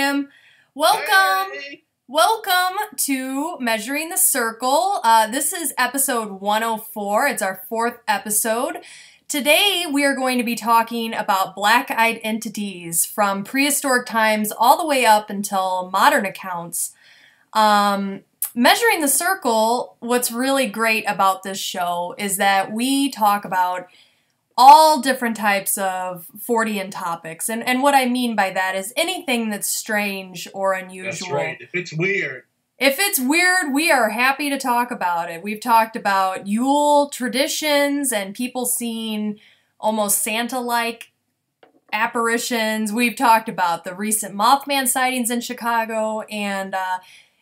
Jim. Welcome. Hey. Welcome to Measuring the Circle. This is episode 104. It's our fourth episode. Today we are going to be talking about black-eyed entities from prehistoric times all the way up until modern accounts. Measuring the Circle, what's really great about this show is that we talk about all different types of Fortean topics. And what I mean by that is anything that's strange or unusual. That's right. If it's weird. If it's weird, we are happy to talk about it. We've talked about Yule traditions and people seeing almost Santa-like apparitions. We've talked about the recent Mothman sightings in Chicago. And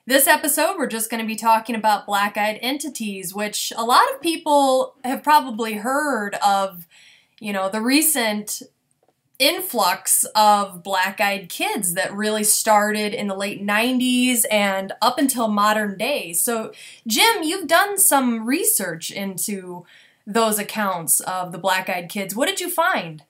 this episode, we're just going to be talking about black-eyed entities, which a lot of people have probably heard of, you know, the recent influx of black-eyed kids that really started in the late 90s and up until modern day. So, Jim, you've done some research into those accounts of the black-eyed kids. What did you find?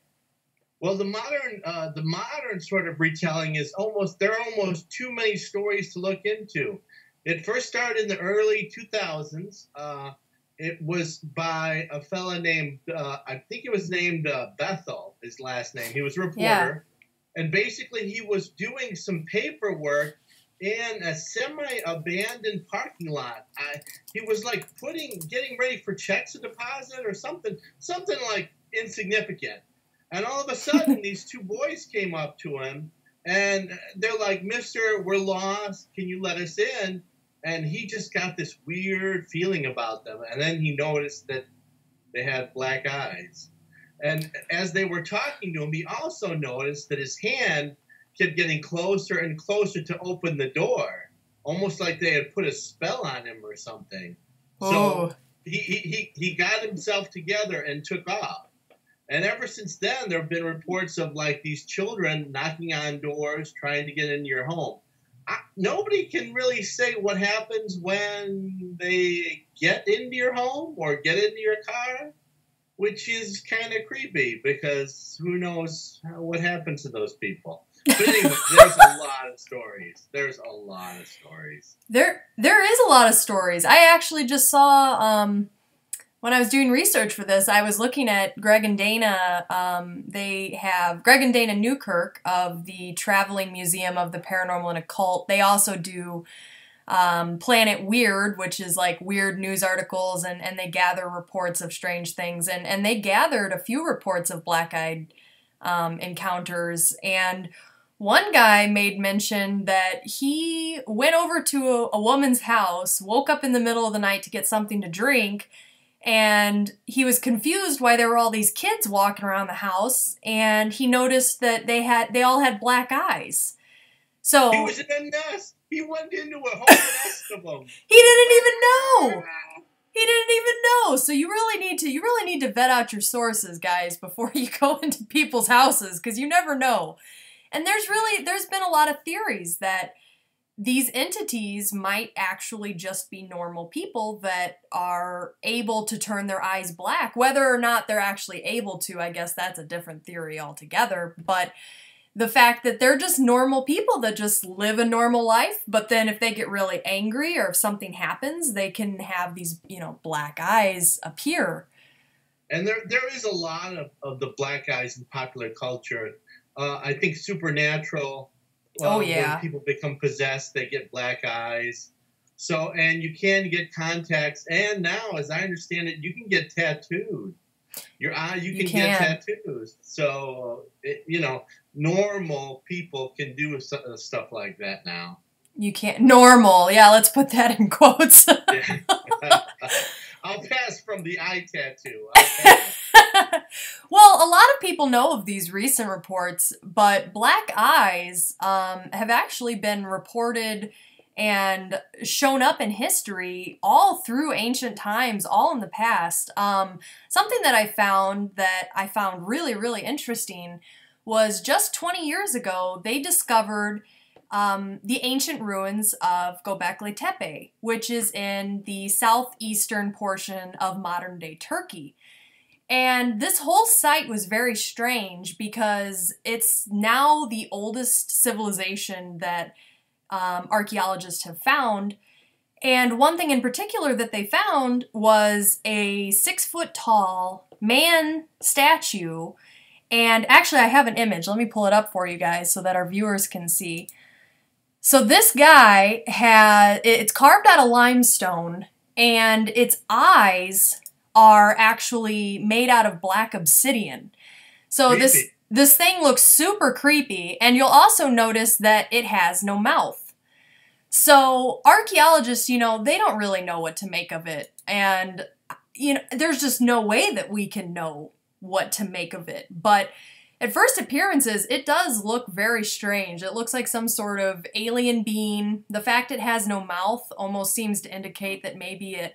Well, the modern sort of retelling is there are almost too many stories to look into. It first started in the early 2000s. It was by a fella named, I think it was named Bethel, his last name. He was a reporter. Yeah. And basically he was doing some paperwork in a semi-abandoned parking lot. He was like getting ready for checks to deposit or something like insignificant. And all of a sudden, these two boys came up to him, and they're like, "Mister, we're lost. Can you let us in?" And he just got this weird feeling about them. And then he noticed that they had black eyes. And as they were talking to him, he also noticed that his hand kept getting closer and closer to open the door, almost like they had put a spell on him or something. Oh. So he got himself together and took off. And ever since then, there have been reports of like these children knocking on doors, trying to get into your home. Nobody can really say what happens when they get into your home or get into your car, which is kind of creepy because who knows what happens to those people. But anyway, there's a lot of stories. There's a lot of stories. There is a lot of stories. I actually just saw... when I was doing research for this, I was looking at Greg and Dana. They have Greg and Dana Newkirk of the Traveling Museum of the Paranormal and Occult. They also do Planet Weird, which is like weird news articles, and they gather reports of strange things. And they gathered a few reports of black-eyed encounters. And one guy made mention that he went over to a woman's house, woke up in the middle of the night to get something to drink, and he was confused why there were all these kids walking around the house, and he noticed that they all had black eyes. So he was in a nest. He went into a whole nest of them. He didn't even know. He didn't even know. So you really need to vet out your sources, guys, before you go into people's houses, because you never know. And there's been a lot of theories that these entities might actually just be normal people that are able to turn their eyes black. Whether or not they're actually able to, I guess that's a different theory altogether. But the fact that they're just normal people that just live a normal life, but then if they get really angry or if something happens, they can have these, black eyes appear. And there is a lot of the black eyes in popular culture. I think Supernatural... when people become possessed, they get black eyes. So, and you can get contacts. And now, as I understand it, you can get tattooed. Your eye, you can get tattoos. So, normal people can do stuff like that now. You can't. Normal. Yeah, let's put that in quotes. I'll pass from the eye tattoo. Well, a lot of people know of these recent reports, but black eyes have actually been reported and shown up in history all through ancient times, all in the past. Something that I found really, really interesting was just 20 years ago, they discovered the ancient ruins of Göbekli Tepe, which is in the southeastern portion of modern-day Turkey. And this whole site was very strange because it's now the oldest civilization that archaeologists have found. And one thing in particular that they found was a 6-foot-tall man statue. And actually, I have an image. Let me pull it up for you guys so that our viewers can see. So this guy it's carved out of limestone, and its eyes are actually made out of black obsidian. So this thing looks super creepy, and you'll also notice that it has no mouth. So archaeologists, they don't really know what to make of it. And, there's just no way that we can know what to make of it. But at first appearances, it does look very strange. It looks like some sort of alien being. The fact it has no mouth almost seems to indicate that maybe it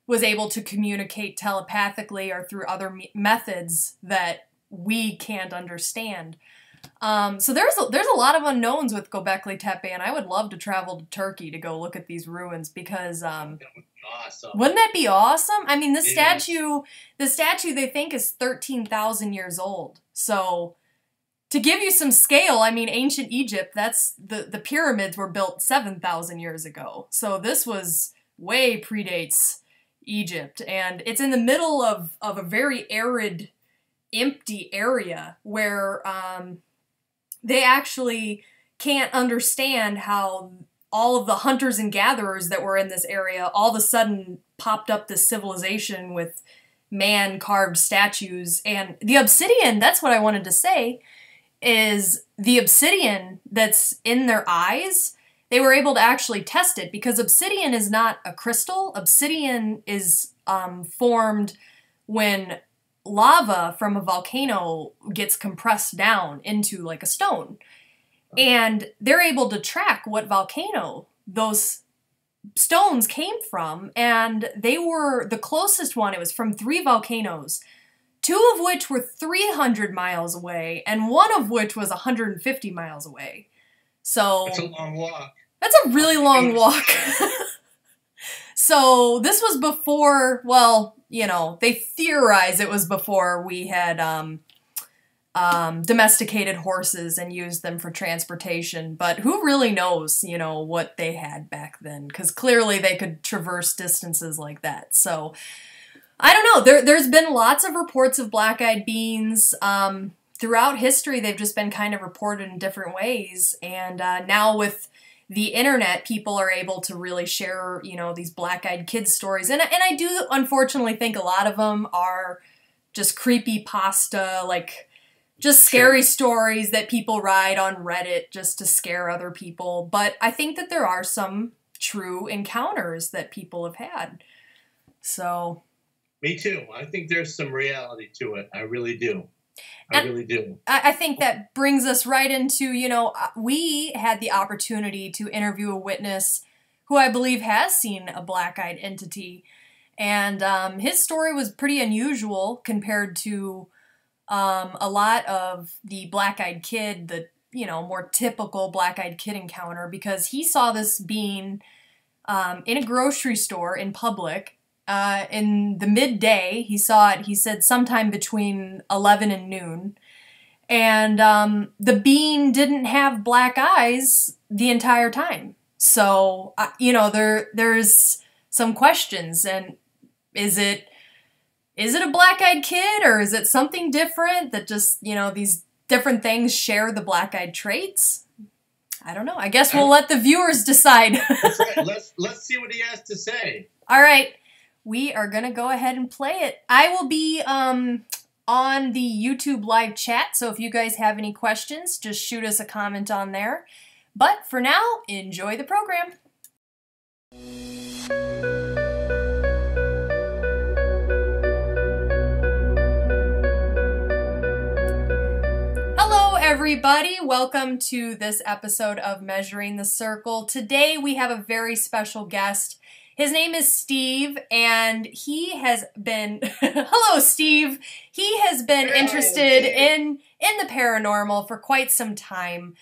was able to communicate telepathically or through other methods that we can't understand. So there's a lot of unknowns with Göbekli Tepe, and I would love to travel to Turkey to go look at these ruins because that would be awesome. Wouldn't that be awesome? I mean, the statue they think is 13,000 years old. So to give you some scale, I mean, ancient Egypt, that's the pyramids were built 7,000 years ago. So this was way predates Egypt, and it's in the middle of a very arid, empty area where they actually can't understand how all of the hunters and gatherers that were in this area all of a sudden popped up this civilization with man-carved statues. And the obsidian, that's what I wanted to say, is the obsidian that's in their eyes, they were able to actually test it because obsidian is not a crystal. Obsidian is formed when lava from a volcano gets compressed down into like a stone. And they're able to track what volcano those stones came from. And they were the closest one. It was from 3 volcanoes, 2 of which were 300 miles away, and 1 of which was 150 miles away. So that's a long walk. That's a really long walk. So this was before, well, they theorize it was before we had domesticated horses and used them for transportation. But who really knows, what they had back then? Because clearly they could traverse distances like that. So I don't know. There's been lots of reports of black-eyed beings. Throughout history, they've just been kind of reported in different ways. And now with the internet, people are able to really share, these black-eyed kids stories. And I do, unfortunately, think a lot of them are just creepypasta, like just scary stories that people write on Reddit just to scare other people. But I think that there are some true encounters that people have had. So. Me too. I think there's some reality to it. I really do. I really do. I think that brings us right into, we had the opportunity to interview a witness who I believe has seen a black-eyed entity. And his story was pretty unusual compared to a lot of the black-eyed kid, the, more typical black-eyed kid encounter, because he saw this being in a grocery store in public. In the midday, he saw it, he said, sometime between 11 and noon. And the being didn't have black eyes the entire time. So, there's some questions. And is it a black-eyed kid, or is it something different that just, these different things share the black-eyed traits? I don't know. I guess we'll let the viewers decide. That's right. Let's see what he has to say. All right. We are going to go ahead and play it. I will be on the YouTube live chat, so if you guys have any questions, just shoot us a comment on there. But for now, enjoy the program. Hello, everybody. Welcome to this episode of Measuring the Circle. Today, we have a very special guest. His name is Steve, and he has been, hello Steve, he has been interested in the paranormal for quite some time,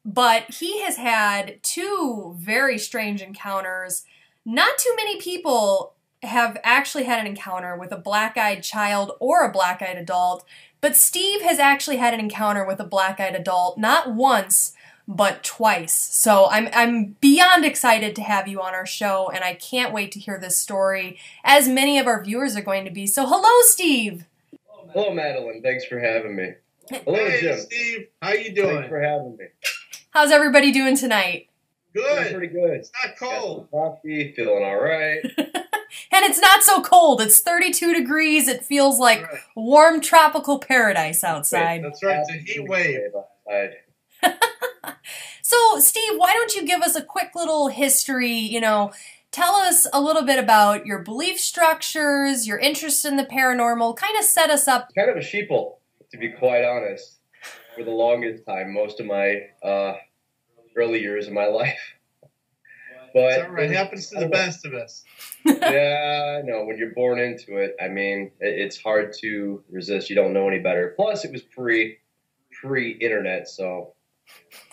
but he has had 2 very strange encounters. Not too many people have actually had an encounter with a black-eyed child or a black-eyed adult, but Steve has actually had an encounter with a black-eyed adult, not once, but twice. So I'm beyond excited to have you on our show, and I can't wait to hear this story, as many of our viewers are going to be. So hello, Steve! Hello, Madeline. Thanks for having me. Hello, hey, Jim. Steve. How you doing? Thanks for having me. How's everybody doing tonight? Good. Doing pretty good. It's not cold. Got some coffee, feeling all right. And it's not so cold. It's 32 degrees. It feels like warm tropical paradise outside. That's right. It's a heat wave. Outside. So, Steve, why don't you give us a quick little history, you know, tell us a little bit about your belief structures, your interest in the paranormal, kind of set us up. Kind of a sheeple, to be quite honest, for the longest time, most of my early years of my life. But it's all right. It happens to the best of us. Yeah, I know. When you're born into it, I mean, it's hard to resist. You don't know any better. Plus, it was pre-internet, so,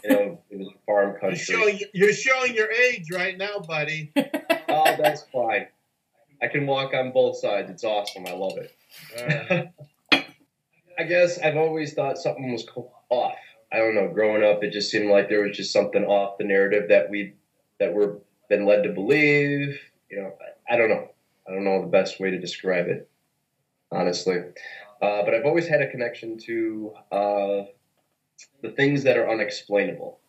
you know, it was a farm country. You're showing your age right now, buddy. Oh, that's fine. I can walk on both sides. It's awesome. I love it. I guess I've always thought something was off. I don't know. Growing up, it just seemed like there was just something off the narrative that we're been led to believe. You know, I don't know. I don't know the best way to describe it, honestly. But I've always had a connection to the things that are unexplainable,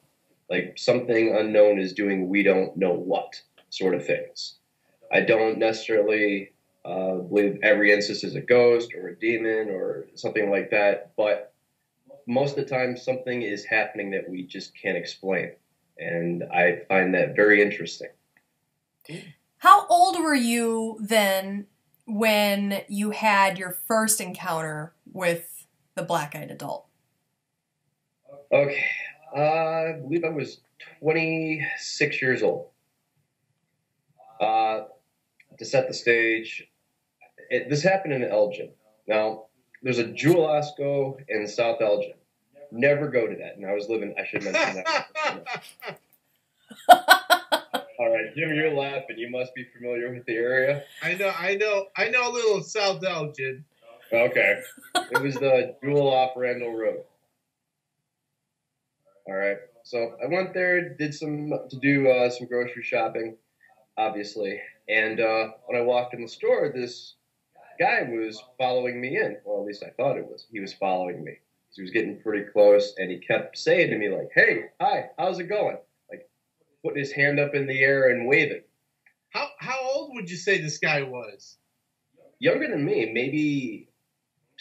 like something unknown is doing we don't know what sort of things. I don't necessarily believe every instance is a ghost or a demon or something like that, but most of the time something is happening that we just can't explain, and I find that very interesting. How old were you then when you had your first encounter with the black-eyed adult? Okay, I believe I was 26 years old. To set the stage, this happened in Elgin. Now, there's a Jewel Osco in South Elgin. Never go to that. And I should mention that. All right, Jim, you're laughing. You must be familiar with the area. I know a little South Elgin. Okay. It was the Jewel off Randall Road. All right. So I went there, did some grocery shopping, obviously. And when I walked in the store, this guy was following me in. Well, at least I thought it was. He was following me. He was getting pretty close, and he kept saying to me, like, "Hey, hi, how's it going?" Like, putting his hand up in the air and waving. How old would you say this guy was? Younger than me, maybe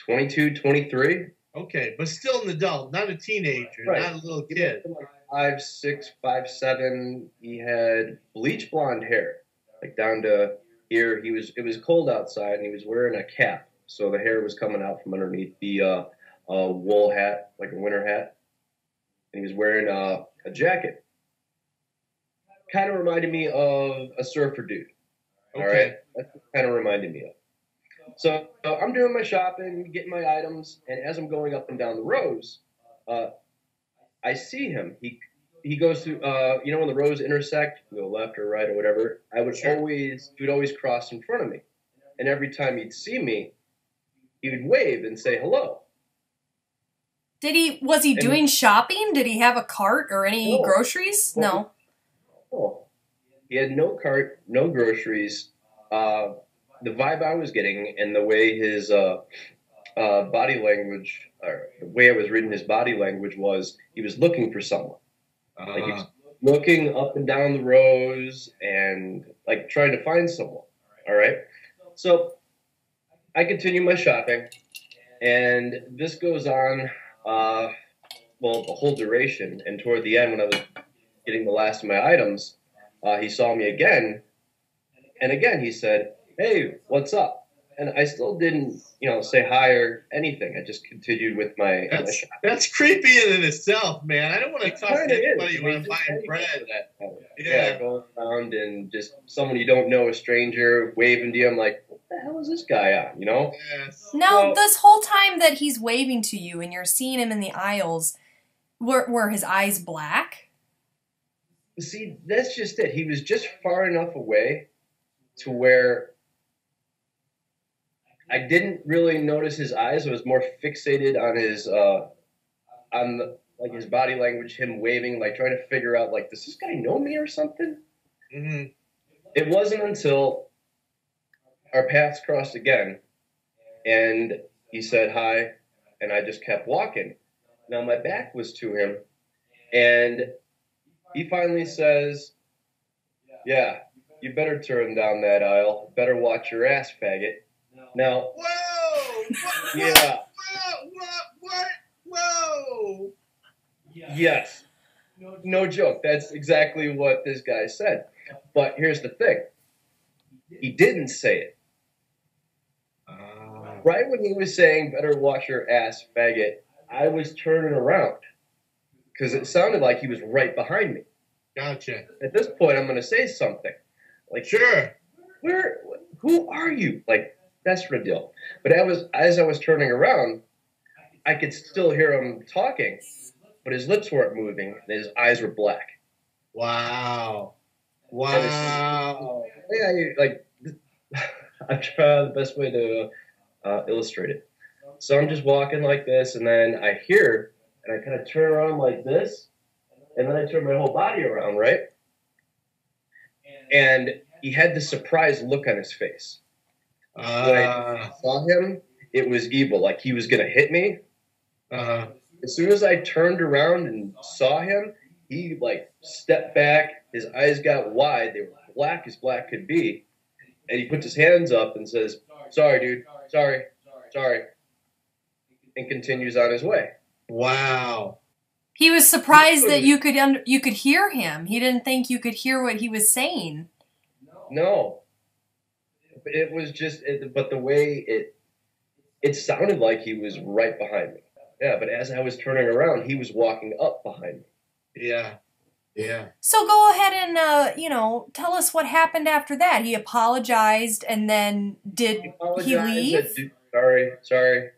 22, 23. Okay, but still an adult, not a teenager, right. Not a little kid. He was like 5'6", 5'7". He had bleach blonde hair, like down to here. It was cold outside, and he was wearing a cap, so the hair was coming out from underneath the wool hat, like a winter hat. And he was wearing a jacket. Kind of reminded me of a surfer dude. Okay. All right, that's what kind of reminded me of. So I'm doing my shopping, getting my items, and as I'm going up and down the rows, I see him. He goes through, when the rows intersect, go left or right or whatever. He would always cross in front of me, and every time he'd see me, he would wave and say hello. Was he doing shopping? Did he have a cart or any groceries? No. Oh, he had no cart, no groceries. The vibe I was getting and the way his body language, or the way I was reading his body language was he was looking for someone. Like he was looking up and down the rows and like trying to find someone. All right. So I continue my shopping, and this goes on, the whole duration. And toward the end, when I was getting the last of my items, he saw me again, and again he said, "Hey, what's up?" And I still didn't, say hi or anything. I just continued with my shopping. That's creepy in itself, man. I don't want to talk to anybody when I'm buying bread. Yeah, going around and just someone you don't know, a stranger, waving to you. I'm like, what the hell is this guy on, Yes. Now, this whole time that he's waving to you and you're seeing him in the aisles, were his eyes black? See, that's just it. He was just far enough away to where I didn't really notice his eyes. I was more fixated on his like his body language, him waving, like trying to figure out like, does this guy know me or something? Mm-hmm. It wasn't until our paths crossed again, and he said hi, and I just kept walking. Now my back was to him, and he finally says, "Yeah, you better turn down that aisle. Better watch your ass, faggot." Now, Whoa! yeah, What? Whoa! yes, no joke. That's exactly what this guy said. But here's the thing: he didn't say it. Right when he was saying, "Better watch your ass, faggot," I was turning around because it sounded like he was right behind me. Gotcha. At this point, I'm going to say something. Like, Sure. Who are you? Like, desperate deal. But as I was turning around, I could still hear him talking, but his lips weren't moving, and his eyes were black. Wow. I'm trying the best way to illustrate it. So I'm just walking like this, and then I hear, and I kind of turn around like this, and then I turn my whole body around, right? And he had this surprised look on his face. When I saw him, it was evil, like he was going to hit me. As soon as I turned around and saw him, he like stepped back, his eyes got wide, they were black as black could be, and he puts his hands up and says, "Sorry, dude, sorry," and continues on his way. Wow. He was surprised that you could hear him. He didn't think you could hear what he was saying. No. It was just, but the way it sounded like he was right behind me. Yeah, but as I was turning around, he was walking up behind me. Yeah. So go ahead and, tell us what happened after that. He apologized, and then did he leave? Said, sorry,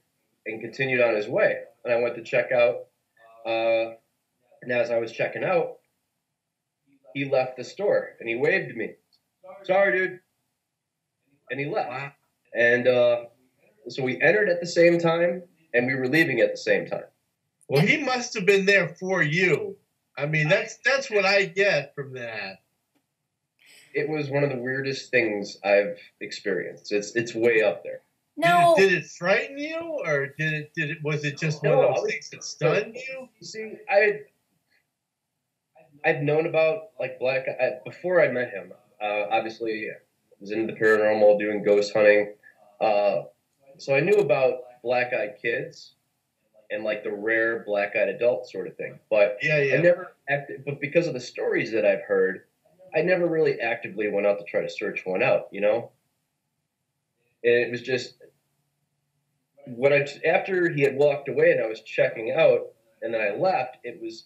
and continued on his way. And I went to check out. And as I was checking out, he left the store, and he waved to me. "Sorry, dude." And he left. Wow. And so we entered at the same time, and we were leaving at the same time. Well, he must have been there for you. I mean, that's what I get from that. It was one of the weirdest things I've experienced. It's way up there. No. Did it frighten you, or was it just one of those things that stunned you? See, I'd known about like before I met him. Obviously, I was into the paranormal, doing ghost hunting. So I knew about black-eyed kids and like the rare black-eyed adult sort of thing. But I never but because of the stories that I've heard, I never really actively went out to try to search one out, you know? And it was just after he had walked away and I was checking out and then I left, it was,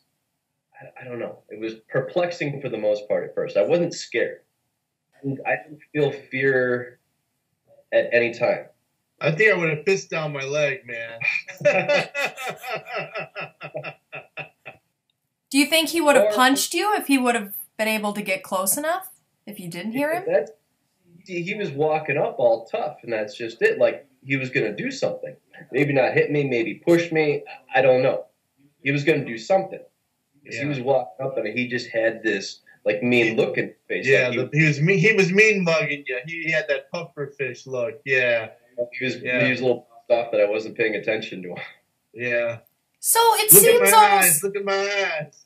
I don't know, it was perplexing for the most part at first. I wasn't scared. I didn't feel fear at any time. I think I would have pissed down my leg, man. Do you think he would have punched you if he would have been able to get close enough? If you didn't hear him? He was walking up all tough, and that's just it. Like, he was going to do something. Maybe not hit me, maybe push me. I don't know. He was going to do something. He was walking up, and he just had this, like, mean look in his face. Yeah, like he was mean mugging you. He had that pufferfish look. Yeah. He was a little off that I wasn't paying attention to him. Yeah. So it seems almost... Look at my eyes.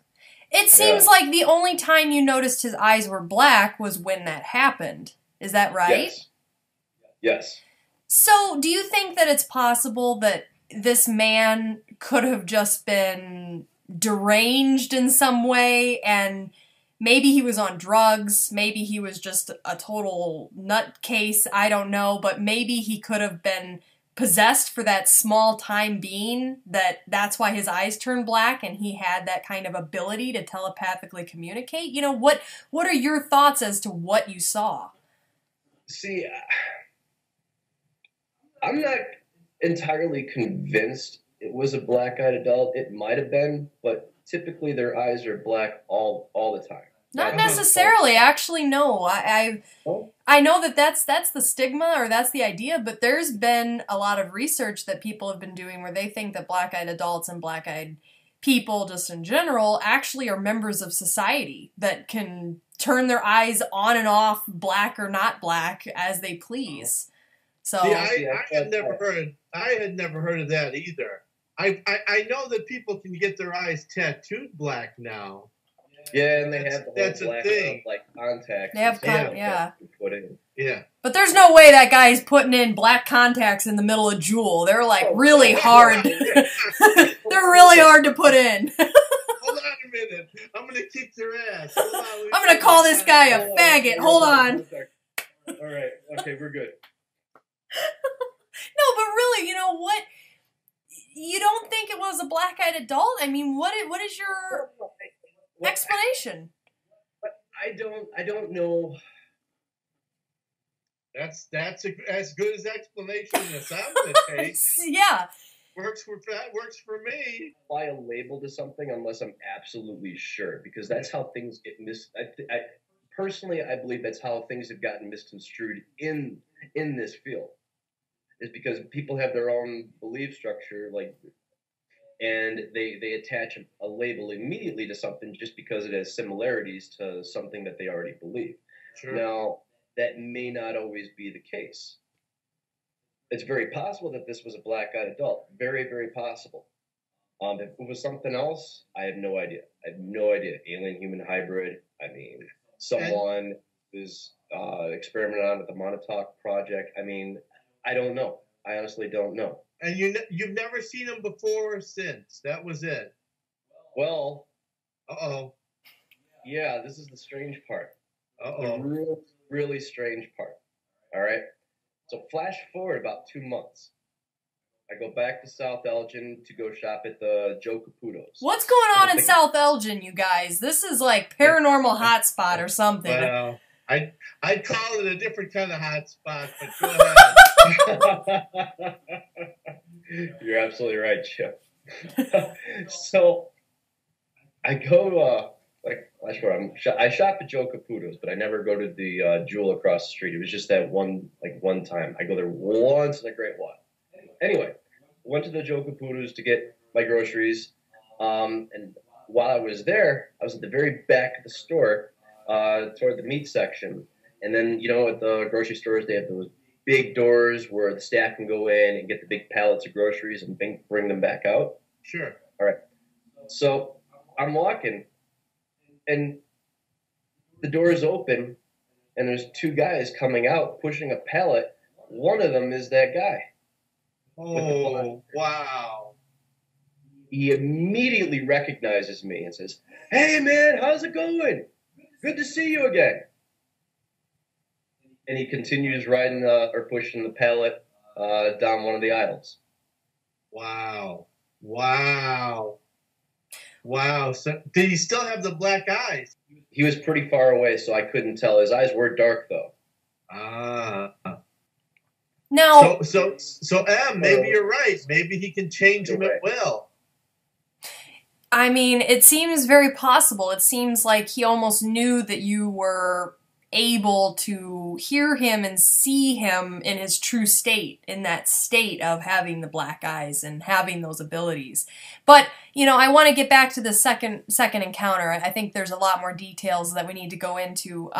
It seems like the only time you noticed his eyes were black was when that happened. Is that right? Yes. So do you think that it's possible that this man could have just been deranged in some way, and maybe he was on drugs, maybe he was just a total nutcase, I don't know, but maybe he could have been possessed for that small time being, that's why his eyes turned black and he had that kind of ability to telepathically communicate? You know, what are your thoughts as to what you saw? See, I'm not entirely convinced it was a black-eyed adult. It might have been, but typically their eyes are black all the time. Not necessarily. Actually, no. I know that that's the stigma, or that's the idea, but there's been a lot of research that people have been doing where they think that black-eyed adults and black-eyed people just in general actually are members of society that can turn their eyes on and off, black or not black, as they please. So see, I had never heard of that either. I know that people can get their eyes tattooed black now. Yeah, and they have the that's whole a black thing. like contacts. They have yeah. Put in. Yeah. But there's no way that guy's putting in black contacts in the middle of Jewel. They're like really hard. They're really hard to put in. Hold on a minute. I'm gonna kick your ass. I'm gonna call this guy a faggot. Hold on. All right. Okay, we're good. No, but really, you know what? You don't think it was a black-eyed adult? I mean, what is your explanation? But I don't know. That's as good as explanation as I'm gonna take. Yeah. Works for me. Apply a label to something unless I'm absolutely sure, because that's how things get personally, I believe that's how things have gotten misconstrued in this field. Is because people have their own belief structure, and they attach a label immediately to something just because it has similarities to something that they already believe. Sure. Now, that may not always be the case. It's very possible that this was a black-eyed adult. Very, very possible. If it was something else, I have no idea. Alien-human hybrid. I mean, someone who's experimented on with the Montauk Project. I mean, I don't know. I honestly don't know. And you've never seen him before or since. That was it. Well. Uh-oh. Yeah, this is the strange part. Uh-oh. The real, really strange part. All right? So flash forward about 2 months. I go back to South Elgin to go shop at the Joe Caputo's. What's going on in South Elgin, you guys? This is like paranormal hotspot or something. Well, I'd call it a different kind of hotspot, but go ahead. You're absolutely right, Chip. So I go, I shop at Joe Caputo's, but I never go to the Jewel across the street. It was just that one time. I go there once in a great while. Anyway, went to the Joe Caputo's to get my groceries, and while I was there, I was at the very back of the store, toward the meat section. And then, at the grocery stores, they have those big doors where the staff can go in and get the big pallets of groceries and bring them back out. Sure. All right. So I'm walking, and the door is open, and there's two guys coming out pushing a pallet. One of them is that guy. Oh, wow. He immediately recognizes me and says, "Hey, man, how's it going? Good to see you again." And he continues riding or pushing the pallet down one of the aisles. Wow. Wow. Wow. So, did he still have the black eyes? He was pretty far away, so I couldn't tell. His eyes were dark, though. Ah. Now, So maybe you're right. Maybe he can change him at will. I mean, it seems very possible. It seems like he almost knew that you were able to hear him and see him in his true state, in that state of having the black eyes and having those abilities. But, I want to get back to the second encounter. I think there's a lot more details that we need to go into.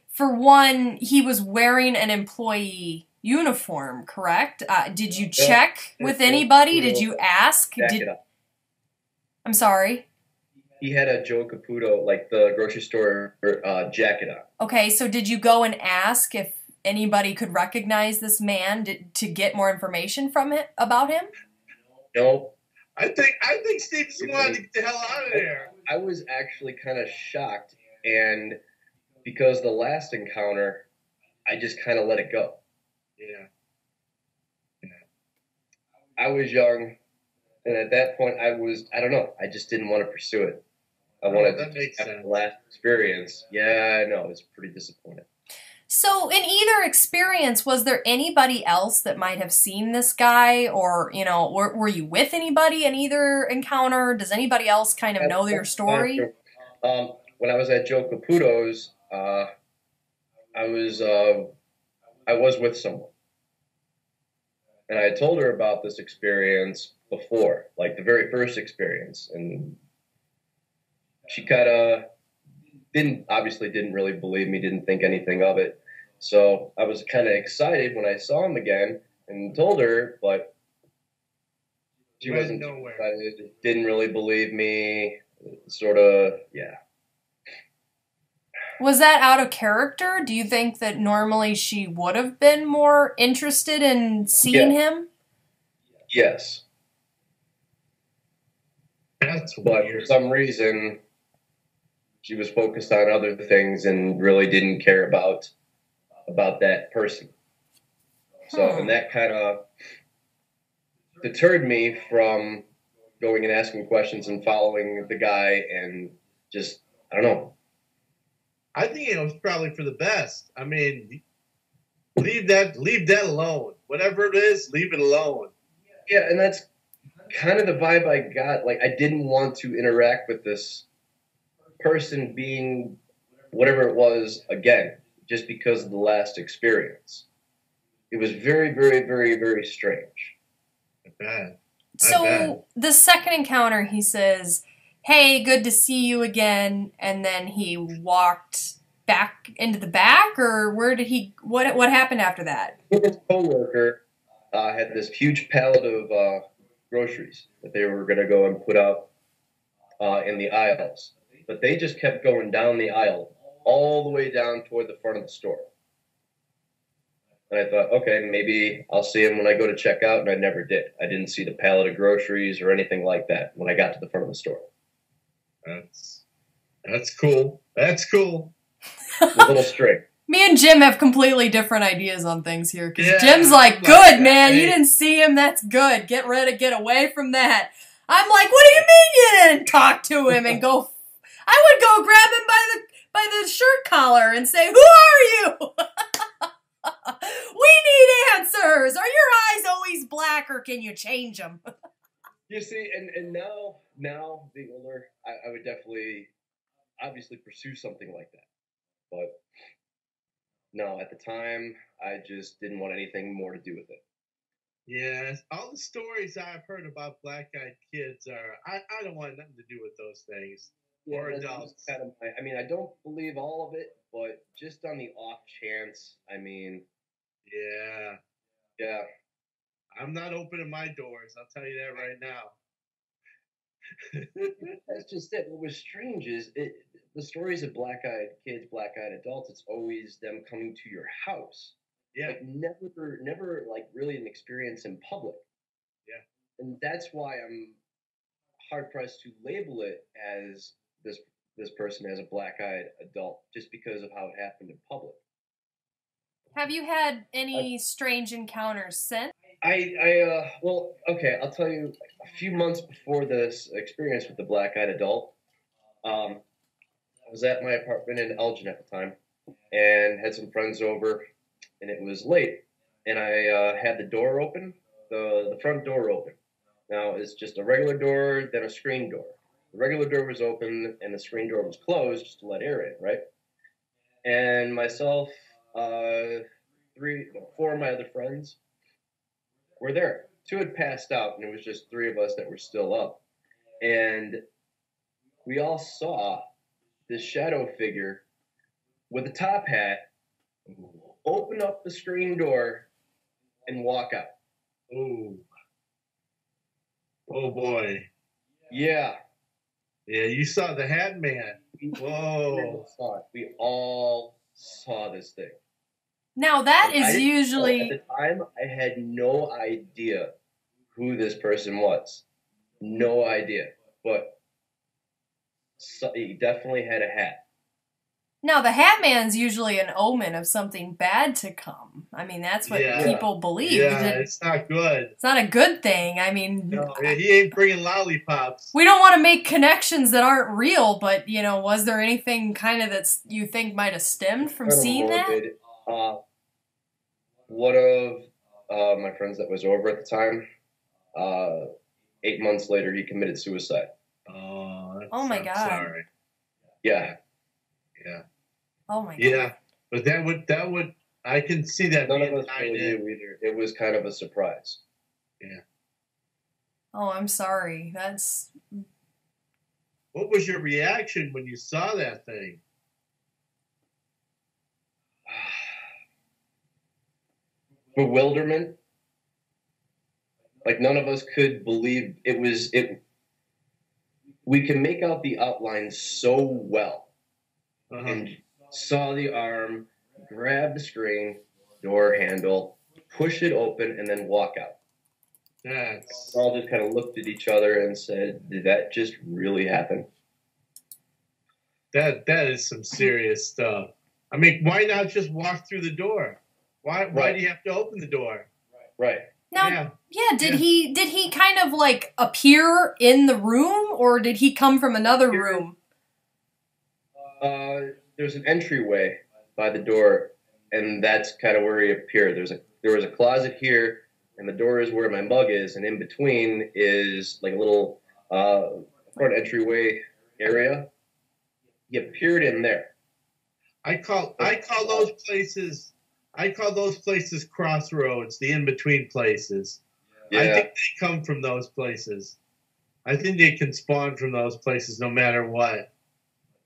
For one, he was wearing an employee uniform, correct? Did you check with anybody? Did you ask? I'm sorry? He had a Joe Caputo, like the grocery store jacket on. Okay, so did you go and ask if anybody could recognize this man to get more information from him about him? No. I think Steve just wanted to get the hell out of there. I was actually kind of shocked, and because the last encounter, I just kind of let it go. Yeah. I was young, and at that point, I don't know, I just didn't want to pursue it. I wanted that to makes have sense. the last experience. Yeah, I know, it's pretty disappointing. So in either experience, was there anybody else that might have seen this guy? Or, were you with anybody in either encounter? Does anybody else kind of know your story? Well, when I was at Joe Caputo's, I was with someone, and I told her about this experience before, like the very first experience, and she kind of didn't really believe me, didn't think anything of it. So I was kind of excited when I saw him again and told her, but she wasn't excited, didn't really believe me, sort of, yeah. Was that out of character? Do you think that normally she would have been more interested in seeing him? Yes. That's but weird. For some reason, she was focused on other things and really didn't care about that person. So, and that kind of deterred me from going and asking questions and following the guy, and just, I don't know. I think it was probably for the best. I mean, leave that alone. Whatever it is, leave it alone. Yeah, and that's kind of the vibe I got. Like, I didn't want to interact with this person being whatever it was again, just because of the last experience. It was very, very, very, very strange. I bet. So the second encounter, he says, "Hey, good to see you again," and then he walked back into the back, or where did he? What happened after that? His coworker had this huge pallet of groceries that they were going to go and put out in the aisles, but they just kept going down the aisle all the way down toward the front of the store. And I thought, okay, maybe I'll see him when I go to check out, and I never did. I didn't see the pallet of groceries or anything like that when I got to the front of the store. That's cool. That's cool. A little strange. Me and Jim have completely different ideas on things here. Because Yeah, Jim's like, good, man, hey. you didn't see him, that's good. Get away from that. I'm like, what do you mean you didn't talk to him and go... I would go grab him by the shirt collar and say, who are you? We need answers. Are your eyes always black, or can you change them? You see, and now being older, I would definitely, obviously pursue something like that. But no, at the time, I just didn't want anything more to do with it. Yes, all the stories I've heard about black-eyed kids are, I don't want nothing to do with those things. Yeah, or adults. Kind of I mean, I don't believe all of it, but just on the off chance, I mean, yeah. I'm not opening my doors. I'll tell you that right now. That's just it. What was strange is the stories of black-eyed kids, black-eyed adults. It's always them coming to your house. Yeah. Like never like really an experience in public. Yeah. And that's why I'm hard pressed to label it as this person as a black-eyed adult, just because of how it happened in public. Have you had any strange encounters since? Well, okay, I'll tell you, a few months before this experience with the black-eyed adult, I was at my apartment in Elgin at the time, and had some friends over, and it was late, and I had the door open, the front door open. Now, it's just a regular door, then a screen door. The regular door was open, and the screen door was closed just to let air in, right? And myself, 4 of my other friends were there. 2 had passed out, and it was just 3 of us that were still up. And we all saw this shadow figure with a top hat open up the screen door and walk out. Ooh. Oh, boy. Yeah. Yeah, you saw the Hat Man. Whoa. We all saw this thing. Now that is usually... At the time, I had no idea who this person was. No idea. But he definitely had a hat. Now, the Hat Man's usually an omen of something bad to come. I mean, that's what people believe. Yeah, it's not good. It's not a good thing. I mean... No, he ain't bringing lollipops. We don't want to make connections that aren't real, but, you know, was there anything kind of that you think might have stemmed from seeing that? One of my friends that was over at the time, 8 months later, he committed suicide. Oh, my God. Sorry. Yeah. Yeah. Oh my god. Yeah, but that would I can see that. None of being us really tied in. knew either. It was kind of a surprise. Yeah. Oh, I'm sorry. That's What was your reaction when you saw that thing? Bewilderment. Like none of us could believe it. We can make out the outline so well, and saw the arm, grab the screen, door handle, push it open, and then walk out. That's All just kind of looked at each other and said, "Did that just really happen?" that is some serious stuff. I mean, why not just walk through the door? Why Right. do you have to open the door? Right. now. Yeah. Did he kind of like appear in the room, or did he come from another room? There's an entryway by the door, and that's kind of where he appeared. There was a closet here, and the door is where my mug is, and in between is like a little front entryway area. He appeared in there. I call those places crossroads, the in between places. Yeah. I think they come from those places. I think they can spawn from those places no matter what.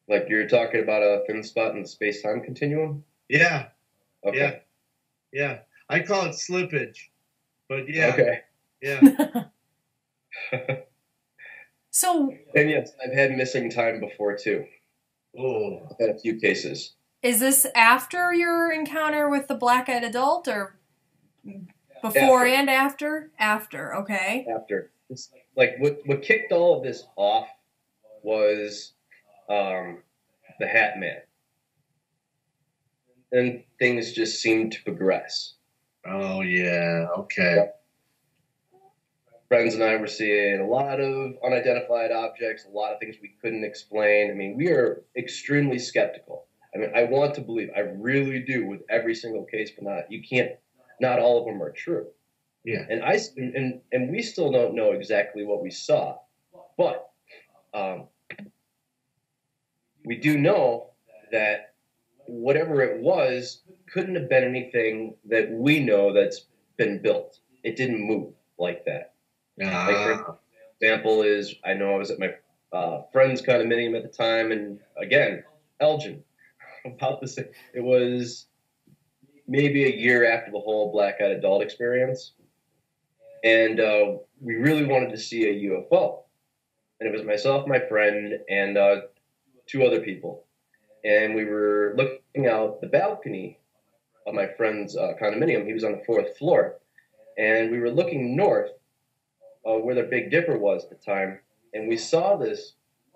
Like you're talking about a thin spot in the space-time continuum? Yeah. Okay. Yeah. I call it slippage. But yeah. Okay. Yeah. So And yes, I've had missing time before too. Oh. I've had a few cases. is this after your encounter with the black-eyed adult, or before After. and after? After, okay. After. It's like what kicked all of this off was the Hat Man. And things just seemed to progress. Oh yeah. Okay. Friends and I were seeing a lot of unidentified objects, a lot of things we couldn't explain. I mean, we are extremely skeptical. I mean, I want to believe, I really do, with every single case, but not all of them are true. Yeah. And we still don't know exactly what we saw, but we do know that whatever it was couldn't have been anything that we know that's been built. It didn't move like that. Like for example is, I know I was at my friend's condominium at the time, and again, Elgin, about the same. It was maybe a year after the whole black-eyed adult experience, and we really wanted to see a UFO. And it was myself, my friend, and two other people. And we were looking out the balcony of my friend's condominium. He was on the 4th floor. And we were looking north where the Big Dipper was at the time. And we saw this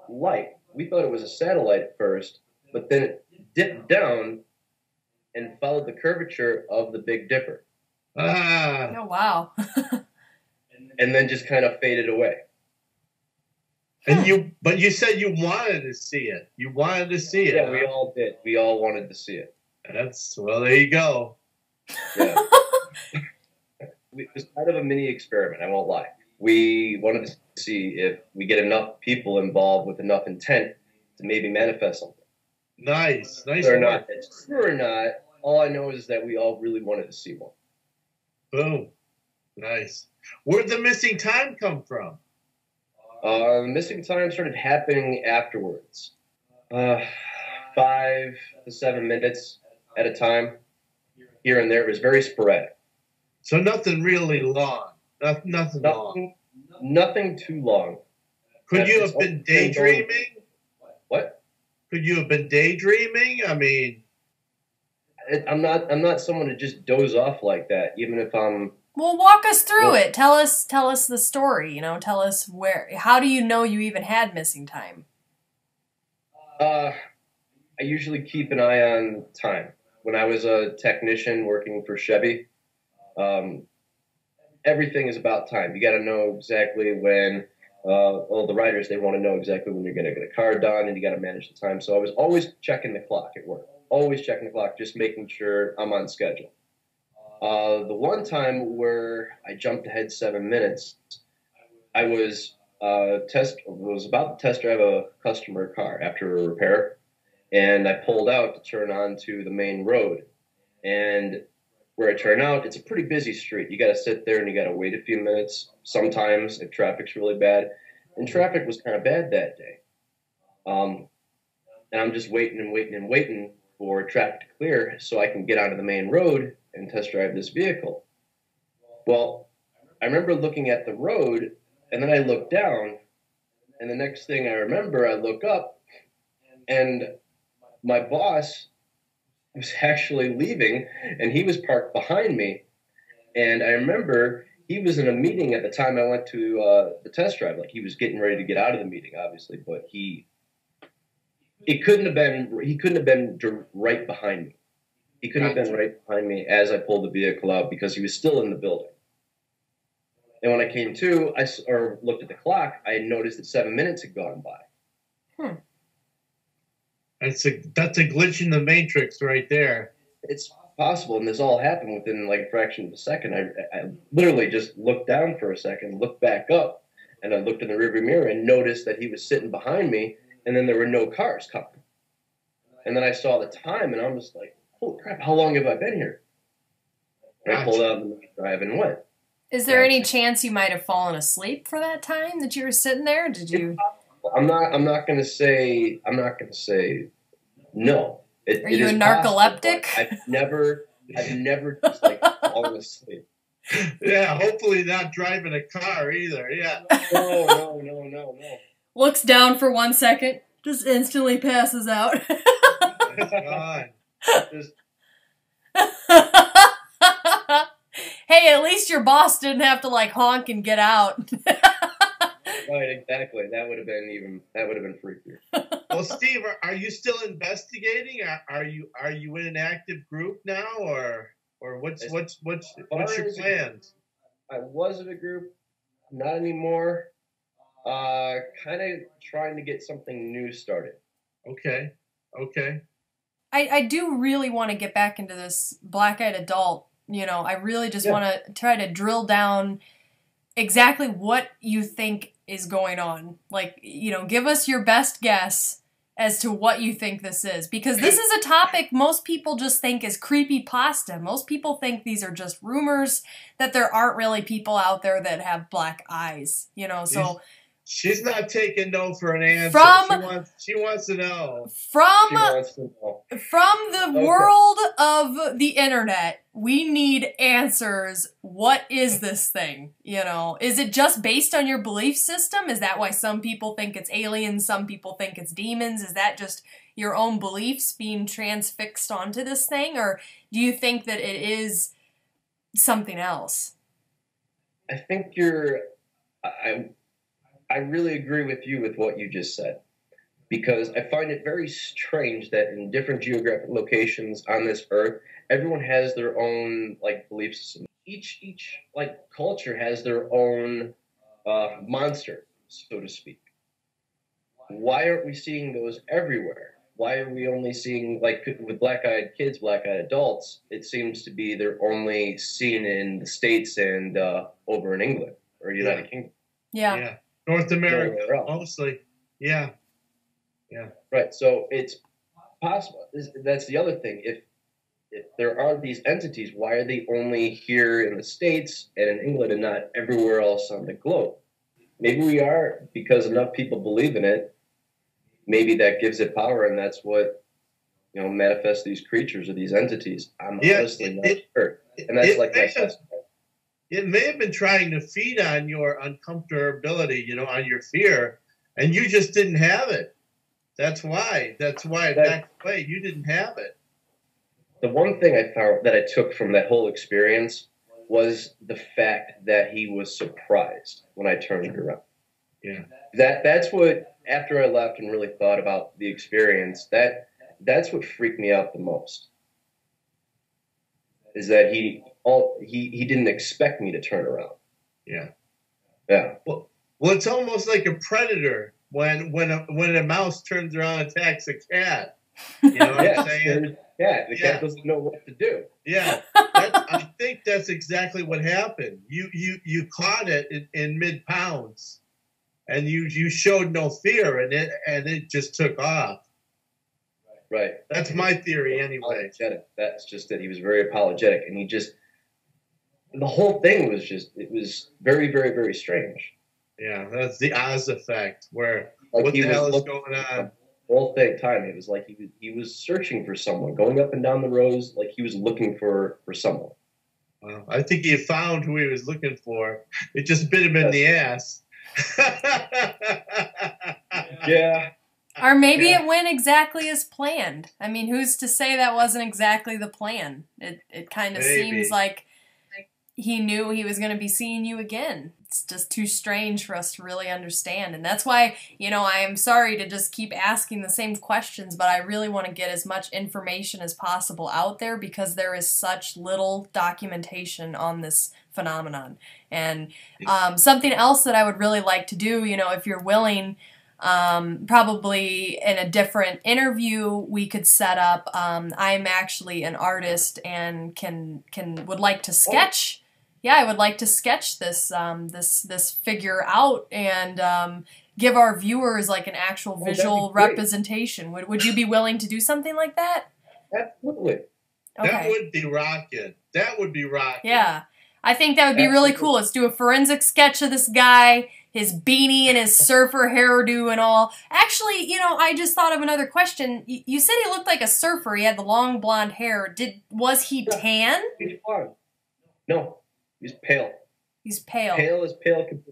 light. We thought it was a satellite at first, but then it dipped down and followed the curvature of the Big Dipper. Oh, wow. And then just kind of faded away. And but you said you wanted to see it. You wanted to see it. Yeah, we all did. We all wanted to see it. Well, there you go. Yeah. It was kind of a mini experiment, I won't lie. We wanted to see if we get enough people involved with enough intent to maybe manifest something. Nice Or work. not. It's true or not, all I know is that we all really wanted to see one. Boom. Nice. Where'd the missing time come from? Missing time started happening afterwards. 5 to 7 minutes at a time, here and there. It was very sporadic. So nothing really long. Nothing long. Nothing too long. Could you have been daydreaming? What? Could you have been daydreaming? I mean, I'm not someone to just doze off like that, even if I'm. Well, walk us through it. Tell us the story. Tell us how do you know you even had missing time? I usually keep an eye on time. When I was a technician working for Chevy, everything is about time. You got to know exactly when. All the writers, they want to know exactly when you're going to get a car done, and you got to manage the time. So I was always checking the clock at work. Always checking the clock, just making sure I'm on schedule. The one time where I jumped ahead 7 minutes, I was about to test drive a customer car after a repair, and I pulled out to turn onto the main road. And where I turn out, it's a pretty busy street. You got to sit there and you got to wait a few minutes sometimes if traffic's really bad. And traffic was kind of bad that day. And I'm just waiting and waiting and waiting for traffic to clear so I can get onto the main road and test drive this vehicle. Well, I remember looking at the road, and then I looked down, and the next thing I remember, I look up, and my boss was actually leaving, and he was parked behind me. And I remember he was in a meeting at the time I went to the test drive. Like, he was getting ready to get out of the meeting, obviously, but he couldn't have been right behind me. He couldn't have been right behind me as I pulled the vehicle out because he was still in the building. And when I came to, or looked at the clock, I had noticed that 7 minutes had gone by. That's a glitch in the matrix right there. It's possible, and this all happened within like a fraction of a second. I literally just looked down for a second, looked back up, and I looked in the rearview mirror and noticed that he was sitting behind me, and then there were no cars coming. And then I saw the time, and I'm just like, holy crap, how long have I been here? And I pulled out and drive and went. Is there any chance you might have fallen asleep for that time that you were sitting there? Did you? I'm not gonna say no. Are you a narcoleptic? I've never just like fallen asleep. Yeah, hopefully not driving a car either. Yeah. No. Looks down for 1 second, just instantly passes out. God. Hey, at least your boss didn't have to like honk and get out. Right, exactly. That would have been freakier. Well, Steve, are you still investigating? Are you in an active group now, or what's your plans? I was in a group, not anymore. Kind of trying to get something new started. Okay. I do really want to get back into this black-eyed adult. You know, I really just want to try to drill down exactly what you think is going on. Like, you know, give us your best guess as to what you think this is. Because this is a topic most people just think is creepypasta. Most people think these are just rumors, that there aren't really people out there that have black eyes, you know, so... She's not taking no for an answer. She wants to know. From the world of the internet, we need answers. What is this thing? You know, is it just based on your belief system? Is that why some people think it's aliens, some people think it's demons? Is that just your own beliefs being transfixed onto this thing? Or do you think that it is something else? I think I really agree with you with what you just said, because I find it very strange that in different geographic locations on this earth, everyone has their own like belief system. Each like culture has their own monster, so to speak. Why aren't we seeing those everywhere? Why are we only seeing, like with black-eyed kids, black-eyed adults, it seems to be they're only seen in the States and over in England or United Kingdom. Yeah. North America, mostly. Yeah. Right. So it's possible. That's the other thing. If there are these entities, why are they only here in the States and in England and not everywhere else on the globe? Maybe we are, because enough people believe in it. Maybe that gives it power, and that's what, you know, manifests these creatures or these entities. I'm honestly not sure. And that's like my assessment. It may have been trying to feed on your uncomfortability, you know, on your fear, and you just didn't have it. That's why you didn't have it. The one thing I found that I took from that whole experience was the fact that he was surprised when I turned it around. Yeah. That's what, after I left and really thought about the experience, that's what freaked me out the most. Is that he didn't expect me to turn around. Yeah. Well, it's almost like a predator when a mouse turns around and attacks a cat. You know what I'm saying? The cat doesn't know what to do. Yeah. I think that's exactly what happened. You caught it in mid-pounce, and you showed no fear, and it just took off. Right. That's my theory anyway. Apologetic. That's just that he was very apologetic, and the whole thing was it was very, very, very strange. Yeah, that's the Oz effect, where like what the hell is going on? The whole time, it was like he was searching for someone, going up and down the rows, like he was looking for someone. Well, I think he found who he was looking for. It just bit him in the ass. Yeah. Or maybe it went exactly as planned. I mean, who's to say that wasn't exactly the plan? It kind of seems like he knew he was going to be seeing you again. It's just too strange for us to really understand. And that's why, you know, I am sorry to just keep asking the same questions, but I really want to get as much information as possible out there because there is such little documentation on this phenomenon. And something else that I would really like to do, you know, if you're willing, probably in a different interview we could set up. I'm actually an artist and would like to sketch. Yeah, I would like to sketch this this figure out and give our viewers like an actual visual representation. Would you be willing to do something like that? Absolutely. Okay. That would be rocking. That would be rocking. Yeah. I think that would be really cool. Let's do a forensic sketch of this guy, his beanie and his surfer hairdo and all. Actually, you know, I just thought of another question. You said he looked like a surfer. He had the long blonde hair. Was he tan? He's blonde. No, he's pale. He's pale. Pale as pale can be.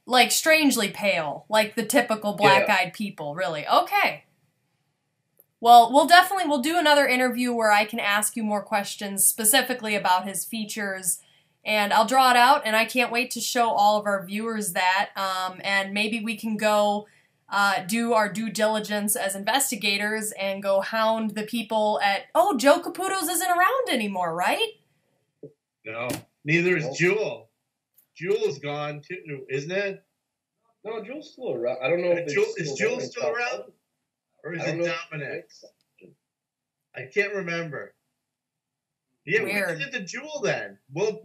Like strangely pale, like the typical black-eyed people, really. Okay. Well, we'll do another interview where I can ask you more questions specifically about his features, and I'll draw it out, and I can't wait to show all of our viewers that, and maybe we can go do our due diligence as investigators and go hound the people at, oh, Joe Caputo's isn't around anymore, right? No, neither is Jewel. Jewel's gone too, isn't it? No, Jewel's still around. I don't know if is Jewel still around? Or is it Dominic? I can't remember. Yeah, we can hit the Jewel then. We'll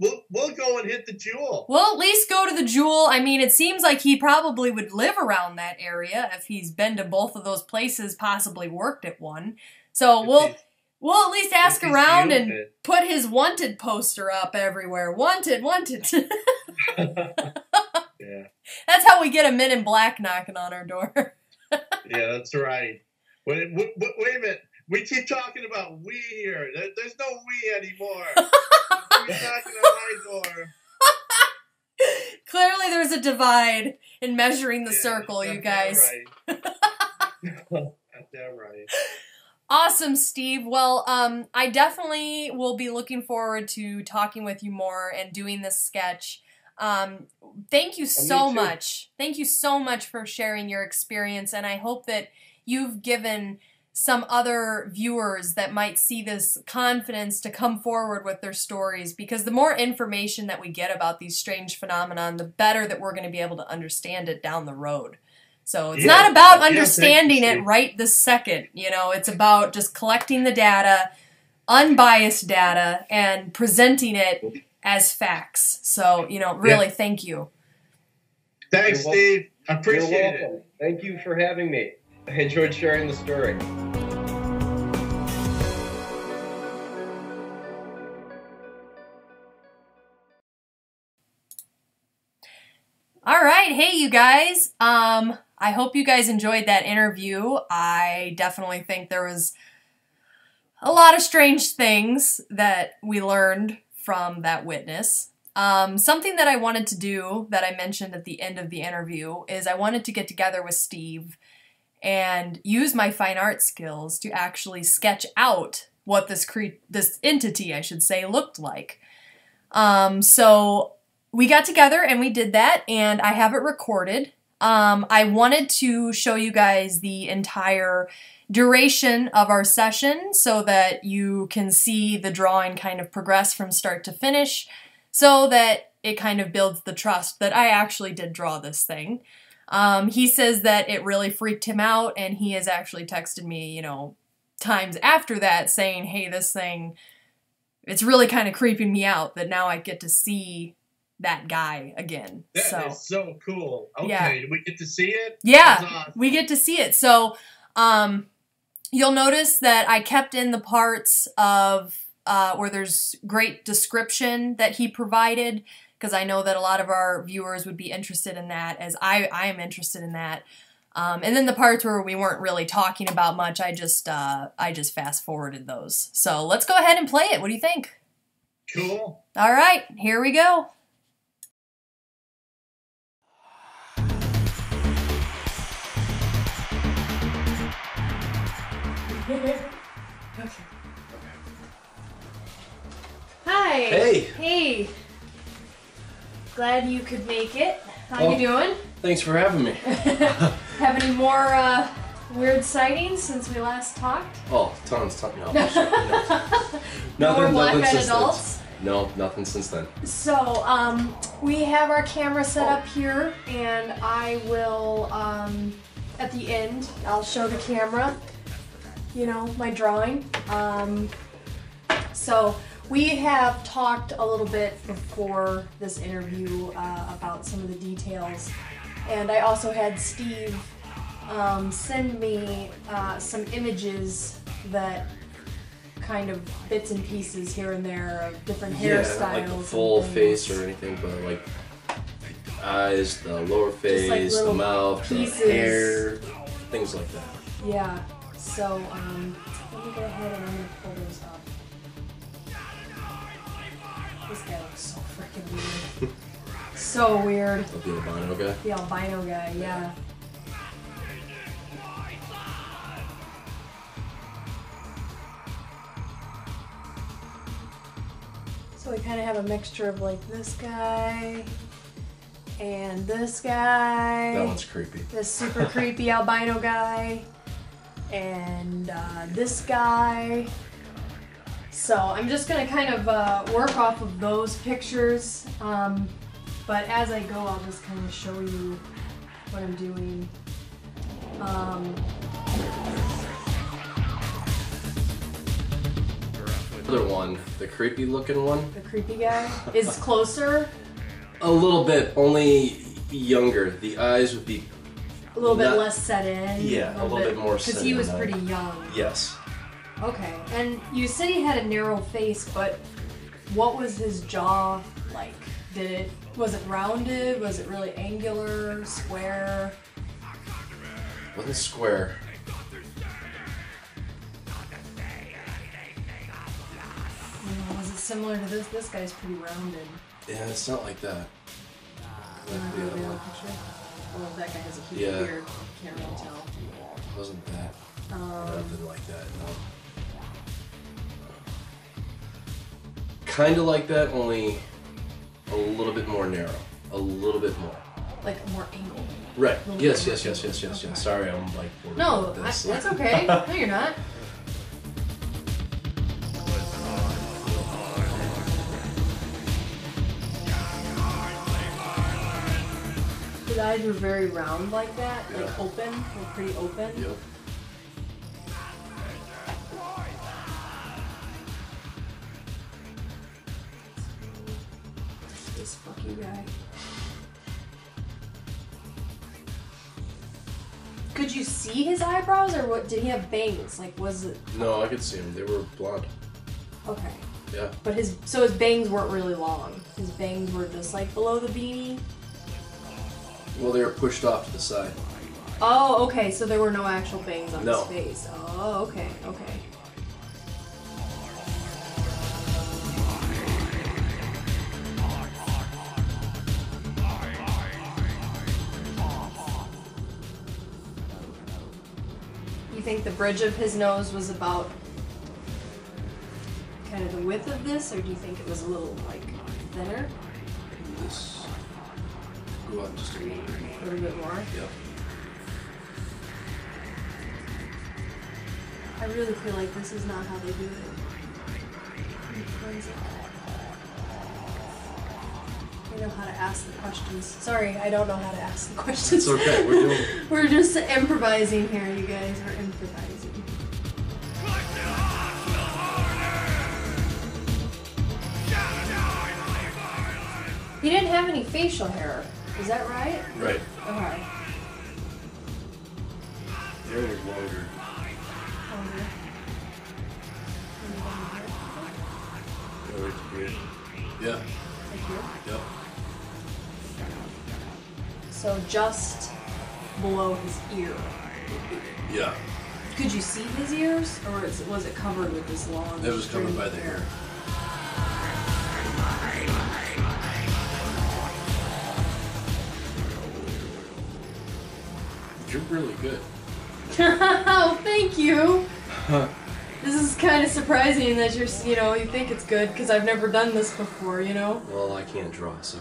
go and hit the Jewel. We'll at least go to the Jewel. I mean, it seems like he probably would live around that area if he's been to both of those places, possibly worked at one. So we'll at least ask around and put his wanted poster up everywhere. Wanted, wanted. Yeah. That's how we get a Men in Black knocking on our door. Yeah, that's right. Wait a minute. We keep talking about we here. There's no we anymore. We're knocking on my door. Clearly there's a divide in measuring the circle, you guys. Right. Got that right. Awesome, Steve. Well, I definitely will be looking forward to talking with you more and doing this sketch. Thank you so much. Thank you so much for sharing your experience, and I hope that you've given some other viewers that might see this confidence to come forward with their stories, because the more information that we get about these strange phenomenon, the better that we're going to be able to understand it down the road. So it's not about understanding it right this second, you know, it's about just collecting the data, unbiased data, and presenting it as facts. So, you know, really thank you. Thanks, Steve. I appreciate it. Thank you for having me. I enjoyed sharing the story. All right. Hey, you guys. I hope you guys enjoyed that interview. I definitely think there was a lot of strange things that we learned from that witness. Something that I wanted to do that I mentioned at the end of the interview is I wanted to get together with Steve and use my fine art skills to actually sketch out what this entity, I should say, looked like. So we got together and we did that, and I have it recorded. I wanted to show you guys the entire duration of our session so that you can see the drawing kind of progress from start to finish, so that it kind of builds the trust that I actually did draw this thing. He says that it really freaked him out, and he has actually texted me, you know, times after that saying, hey, this thing, it's really kind of creeping me out that now I get to see that guy again. That is so cool. Okay, do we get to see it? Yeah, awesome. We get to see it. So, You'll notice that I kept in the parts of where there's great description that he provided, because I know that a lot of our viewers would be interested in that, as I am interested in that. And then the parts where we weren't really talking about much, I just fast forwarded those. So let's go ahead and play it. What do you think? Cool. All right, here we go. Okay. Hi. Hey. Hey. Glad you could make it. How you doing? Thanks for having me. Have any more weird sightings since we last talked? Oh, tons. No, No more nothing black-eyed since adults? then. No, nothing since then. So, we have our camera set up here, and I will, at the end, I'll show the camera, you know, my drawing. So, we have talked a little bit before this interview about some of the details, and I also had Steve send me some images that kind of bits and pieces here and there of different hairstyles. Yeah, not like the full face or anything, but like the eyes, the lower face, like the mouth, pieces. the hair, things like that. Yeah, so let me go ahead and I'm going to pull those up. This guy looks so freaking weird. So weird. The albino guy? The albino guy, yeah. So we kind of have a mixture of like this guy and this guy. That one's creepy. This super creepy albino guy and this guy. So I'm just gonna kind of work off of those pictures, but as I go, I'll just kind of show you what I'm doing. The other one, the creepy looking one. The creepy guy is closer. A little bit, only younger. The eyes would be A little bit less set in. Yeah, a little bit more set in. Because he was pretty young. Yes. Okay, and you said he had a narrow face, but what was his jaw like? Was it rounded? Was it really angular, square? Wasn't square. Was it similar to this? This guy's pretty rounded. Yeah, it's not like that. Like the other one. Well, that guy has a huge Yeah. beard. Can't really tell. Wasn't that. Nothing like that, no. Kind of like that, only a little bit more narrow. A little bit more. Like more angled. Right. Yes. Sorry, I'm like... No, this. that's okay. No, you're not. His eyes were very round like that, Yeah. like open, like pretty open. Yep. This fucking guy. Could you see his eyebrows, or what? Did he have bangs? Like, was it? No, I could see them. They were blonde. Okay. Yeah. But his bangs weren't really long. His bangs were just like below the beanie. Well, they were pushed off to the side. Oh, okay. So there were no actual bangs on No. his face. Oh, okay, okay. You think the bridge of his nose was about kind of the width of this, or do you think it was a little like thinner? This. Go up just a little bit more. A little bit more? Yep. I really feel like this is not how they do it. I know how to ask the questions. Sorry, I don't know how to ask the questions. It's okay, We're just improvising here, you guys. We're improvising. He didn't have any facial hair. Is that right? Right. Okay. Hair was longer. longer. Yeah. Like here? Yep. So just below his ear. Yeah. Could you see his ears, or was it covered with this long? It was covered by the hair. You're really good. Oh, thank you. This is kind of surprising that you think it's good, because I've never done this before, you know? Well, I can't draw, so.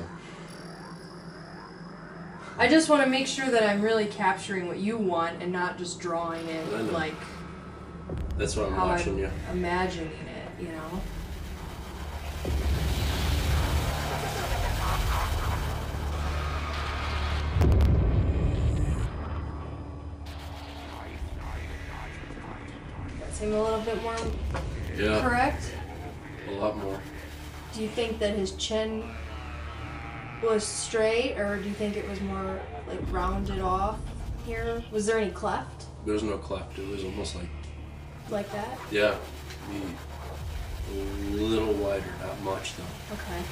I just want to make sure that I'm really capturing what you want and not just drawing it like that's what I'm how watching you. Imagining it, you know? That seemed a little bit more correct? A lot more. Do you think that his chin was straight, or do you think it was more like rounded off here? Was there any cleft? There was no cleft. It was almost like that? Yeah. A little wider, not much though. Okay.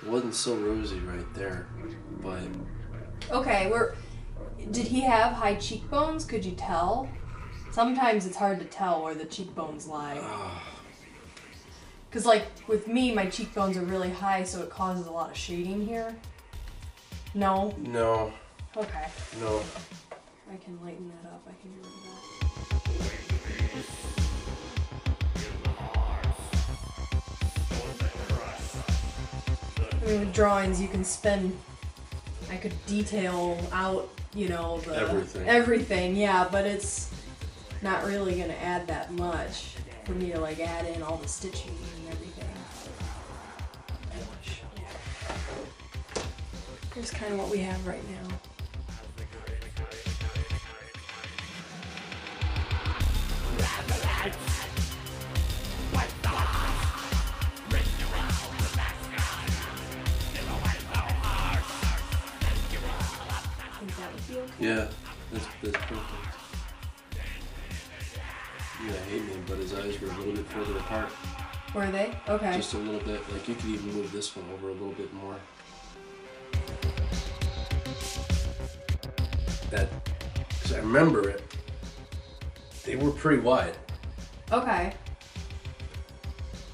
It wasn't so rosy right there, but. Okay, did he have high cheekbones? Could you tell? Sometimes it's hard to tell where the cheekbones lie. Because, like, with me, my cheekbones are really high, so it causes a lot of shading here. No? No. Okay. No. I can lighten that up. I can get rid of that. I mean, with drawings, you can spend... I could detail out, everything, yeah, but it's not really going to add that much for me to, like, add in all the stitching and everything. Here's kind of what we have right now. Yeah, that's perfect. You might hate me, but his eyes were a little bit further apart. Were they? Okay. Just a little bit. Like, you could even move this one over a little bit more. Because I remember it. They were pretty wide. Okay.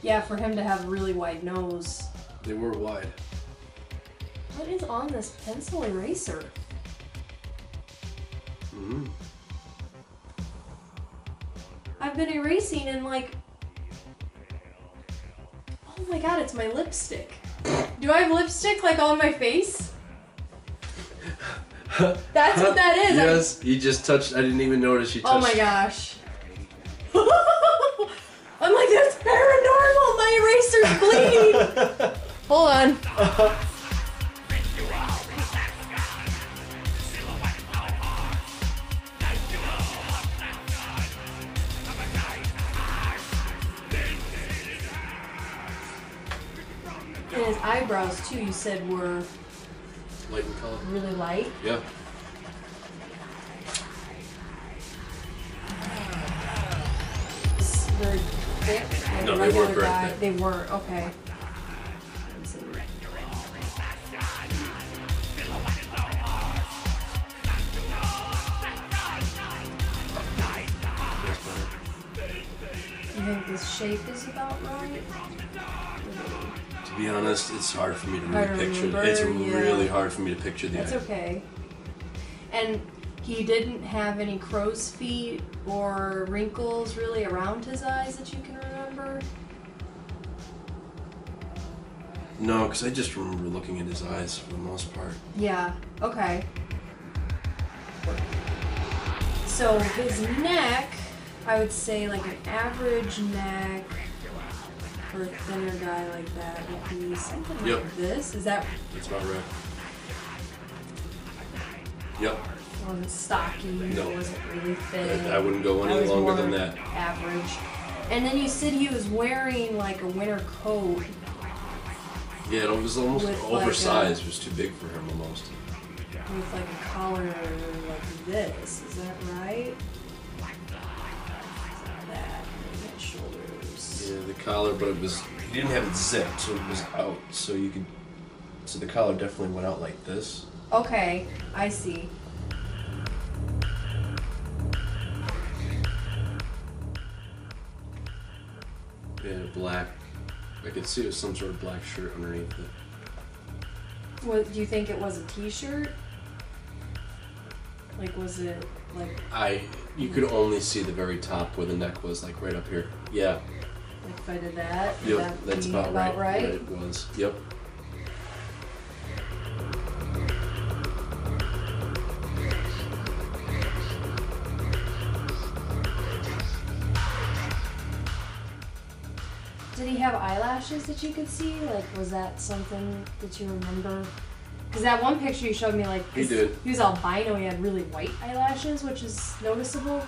Yeah, for him to have a really wide nose. They were wide. What is on this pencil eraser? Mm-hmm. I've been erasing and like... Oh my god, it's my lipstick. Do I have lipstick like on my face? That's what that is. Yes, you just touched... I didn't even notice you touched... Oh my gosh. I'm like, that's paranormal! My eraser's bleeding! Hold on. And his eyebrows, too, you said were... Light in color. Really light? Yeah. They're thick? Like No, they weren't very thick. They weren't, okay. You think this shape is about right? To be honest, it's hard for me to really picture. It's really hard for me to picture the eye. That's okay. And he didn't have any crow's feet or wrinkles really around his eyes that you can remember? No, because I just remember looking at his eyes for the most part. Yeah, okay. So his neck, I would say like an average neck for a thinner guy like that would be something like this. Is that? That's about right. Yep. It wasn't stocky. No. It wasn't really thin. I wouldn't go any longer than that. Average. And then you said he was wearing like a winter coat. Yeah, it was almost oversized. It was too big for him almost. with like a collar like this. Is that right? That and shoulders. Yeah, the collar, but it was, he didn't have it zipped, so it was out. So you could, so the collar definitely went out like this. Okay, I see. Yeah, black. I could see it was some sort of black shirt underneath it. What, do you think it was a t-shirt? Like, was it like... You could only see the very top where the neck was, like right up here. Yeah. Like if I did that? Yep, that's about right. Right? Right, it was. Yep. Did he have eyelashes that you could see? Like, was that something that you remember? Because that one picture you showed me, like, He did. He was albino. He had really white eyelashes, which is noticeable.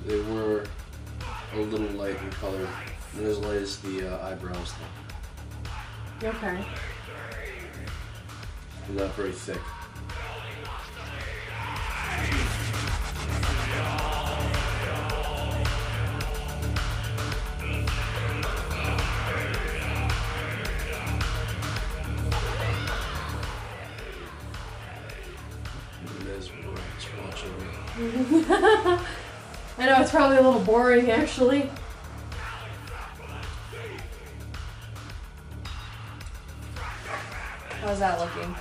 They were a little light in color. Not as light as the eyebrows, though. Okay. They're not very thick. I know, it's probably a little boring, actually. How's that looking?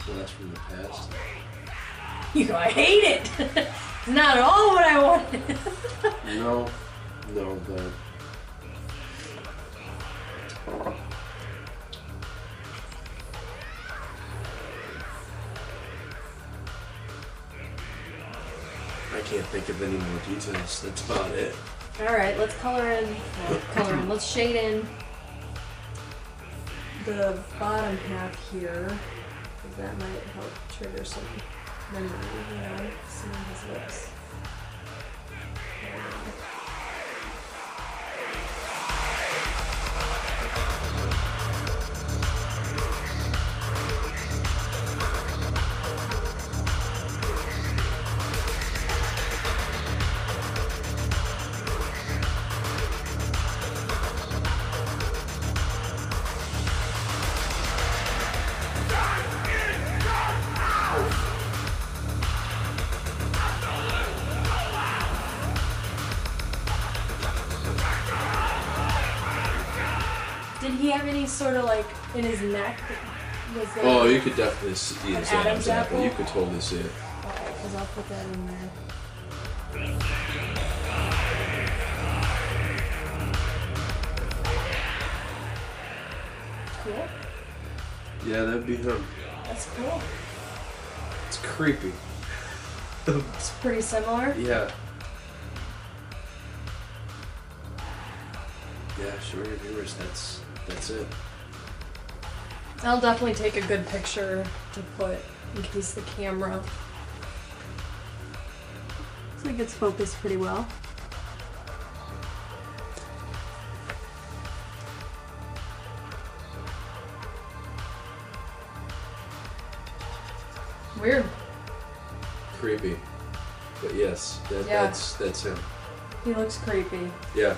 Well, that's from the past. You go, I hate it! It's not at all what I wanted. No, but... I can't think of any more details. That's about it. Alright, let's color in. Let's shade in the bottom half here. Because that might help trigger some memory, you know, seeing his lips. Did he have any sort of like in his neck? Was there Oh, you could definitely see his Adam's Adam's apple. apple? You could totally see it. Okay, because I'll put that in there. Cool. Yeah, that'd be him. That's cool. It's creepy. It's pretty similar. Yeah. Yeah, show your viewers. That's it. I'll definitely take a good picture to put in case the camera. Looks like it's focused pretty well. Weird. Creepy. But yes, Yeah. that's him. He looks creepy. Yeah.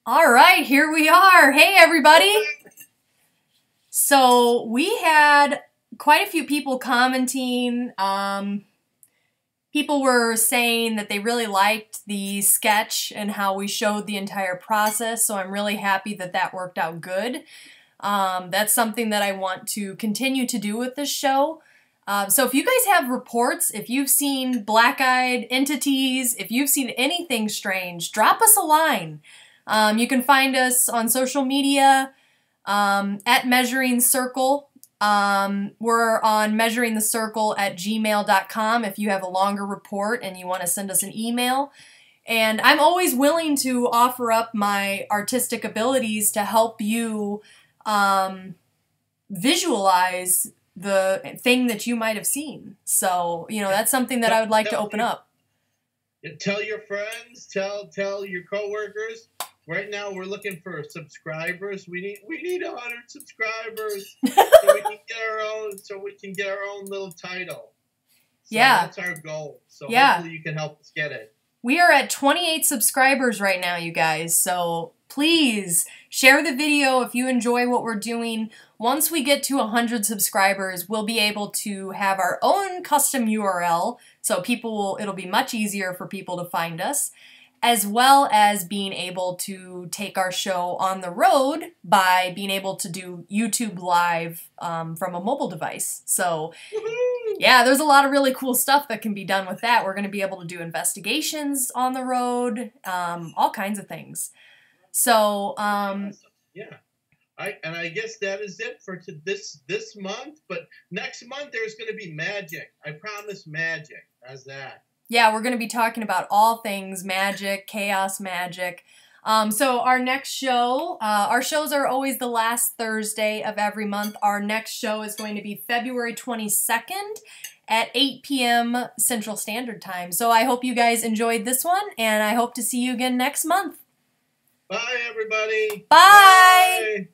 All right, here we are. Hey, everybody. So we had quite a few people commenting. People were saying that they really liked the sketch and how we showed the entire process, so I'm really happy that that worked out good. That's something that I want to continue to do with this show. So if you guys have reports, if you've seen black-eyed entities, if you've seen anything strange, drop us a line. You can find us on social media at Measuring Circle. We're on measuringthecircle@gmail.com if you have a longer report and you want to send us an email. And I'm always willing to offer up my artistic abilities to help you visualize the thing that you might have seen. So, you know, that's something that I would like to open up. Tell your friends, tell your coworkers. Right now, we're looking for subscribers. We need 100 subscribers so we can get our own little title. So yeah, that's our goal. So yeah, hopefully you can help us get it. We are at 28 subscribers right now, you guys. So please share the video if you enjoy what we're doing. Once we get to 100 subscribers, we'll be able to have our own custom URL. So it'll be much easier for people to find us, as well as being able to take our show on the road by being able to do YouTube Live from a mobile device. So, yeah, there's a lot of really cool stuff that can be done with that. We're going to be able to do investigations on the road, all kinds of things. So, yeah. I guess that is it for this month. But next month there's going to be magic. I promise magic. How's that? Yeah, we're going to be talking about all things magic, chaos magic. So our next show, our shows are always the last Thursday of every month. Our next show is going to be February 22nd at 8 p.m. Central Standard Time. So I hope you guys enjoyed this one, and I hope to see you again next month. Bye, everybody. Bye. Bye.